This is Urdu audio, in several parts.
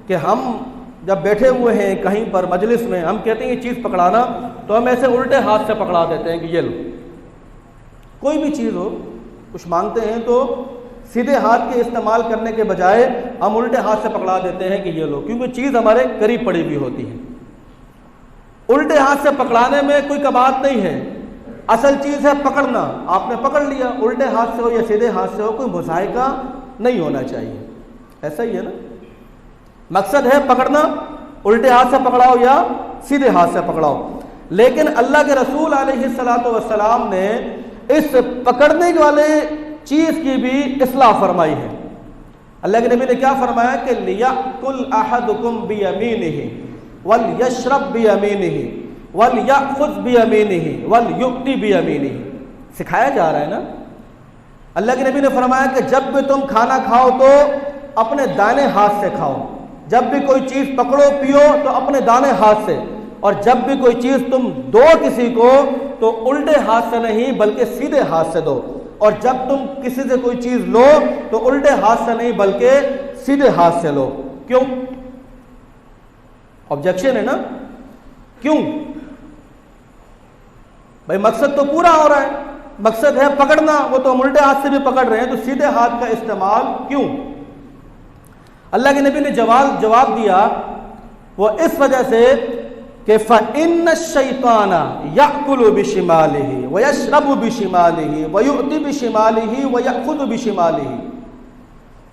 کہ ہم جب بیٹھے ہوئے ہیں کہیں پر مجلس میں، ہم کہتے ہیں یہ چیز پکڑانا، تو ہم ایسے الٹے ہاتھ سے پکڑا دیتے ہیں کہ یہ لو. کوئی بھی چیز ہو، کچھ مانگتے ہیں تو سیدھے ہاتھ کے استعمال کرنے کے بجائے ہم الٹے ہاتھ سے پکڑا دیتے ہیں کہ یہ لو، کیونکہ چیز ہمارے قریب پڑی ہوئی ہوتی ہے. الٹے ہاتھ سے پکڑانے میں کوئی کباہت نہیں ہے، اصل چیز ہے پکڑنا. آپ نے پکڑ لیا، الٹے ہاتھ سے ہو یا سیدھے ہاتھ سے ہو، کوئی مذائقہ نہیں ہونا چاہیے. ایسا ہی ہے نا، مقصد ہے پکڑنا، الٹے ہاتھ سے پکڑاؤ یا سیدھے ہاتھ سے پکڑاؤ. لیکن اللہ کے رسول علیہ الصلوۃ والسلام نے اس پکڑنے والے چیز کی بھی اصلاح فرمائی ہے. اللہ کے نبی نے کیا فرمایا کہ لِيَأْكُلْ أَحَدُكُمْ بِيَمِينِهِ وَلْيَشْرَبْ بِيَمِينِهِ وَلْيَأْخُذْ بِيَمِينِهِ وَلْيُؤْتِ بِيَمِينِهِ. سکھایا جا رہا ہے نا. اللہ کے نبی نے فرمایا کہ جب بھی تم کھانا کھاؤ تو اپنے دائیں ہاتھ سے کھاؤ، جب بھی کوئی چیز پکڑو پیو تو اپنے دائیں ہاتھ سے، اور جب بھی کوئی چیز تم دو کسی کو تو الٹے ہاتھ سے نہیں بلکہ سیدھے ہاتھ سے دو، اور جب تم کسی سے کوئی چیز لو تو الٹے ہاتھ سے نہیں بلکہ سیدھے ہاتھ سے لو. کیوں؟ آبجیکشن ہے نا. کیوں بھائی؟ مقصد تو پورا ہو رہا ہے، مقصد ہے پکڑنا، وہ تو ہم الٹے ہاتھ سے بھی پکڑ رہے ہیں، تو سیدھے ہاتھ کا استعمال کیوں؟ اللہ کے نبی نے جواب دیا، وہ اس وجہ سے کہ فَإِنَّ الشَّيْطَانَ يَأْكُلُ بِشِمَالِهِ وَيَشْرَبُ بِشِمَالِهِ وَيُؤْتِ بِشِمَالِهِ وَيَأْخُذُ بِشِمَالِهِ.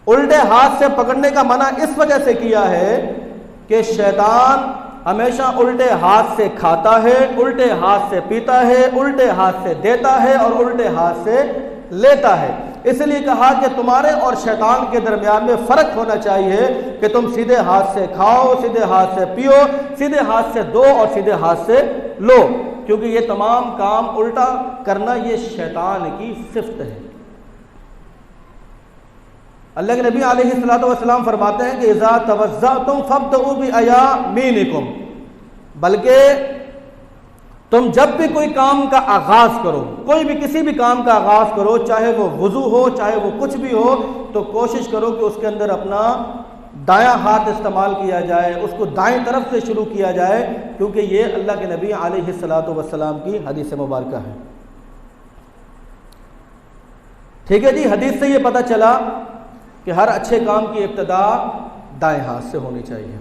الٹے ہاتھ سے پکڑنے کا منع اس وجہ سے کیا ہے کہ شیطان ہمیشہ الٹے ہاتھ سے کھاتا ہے، الٹے ہاتھ سے پیتا ہے، الٹے ہاتھ سے دیتا ہے اور الٹے ہاتھ سے لیتا ہے. اس لیے کہا کہ تمہارے اور شیطان کے درمیان میں فرق ہونا چاہیے کہ تم سیدھے ہاتھ سے کھاؤ، سیدھے ہاتھ سے پیو، سیدھے ہاتھ سے دو اور سیدھے ہاتھ سے لو، کیونکہ یہ تمام کام الٹا کرنا یہ شیطان کی صفت ہے. اللہ کے نبی علیہ الصلوۃ والسلام فرماتے ہیں کہ اذا توضأتم فابدؤوا بیمینکم، بلکہ تم جب بھی کوئی کام کا آغاز کرو، کوئی بھی کسی بھی کام کا آغاز کرو، چاہے وہ وضو ہو چاہے وہ کچھ بھی ہو، تو کوشش کرو کہ اس کے اندر اپنا دایاں ہاتھ استعمال کیا جائے، اس کو دائیں طرف سے شروع کیا جائے، کیونکہ یہ اللہ کے نبی علیہ الصلوۃ والسلام کی حدیث مبارکہ ہے. ٹھیک ہے جی. حدیث سے یہ پتہ چلا کہ ہر اچھے کام کی ابتدا دائیں ہاتھ سے ہونی چاہیے.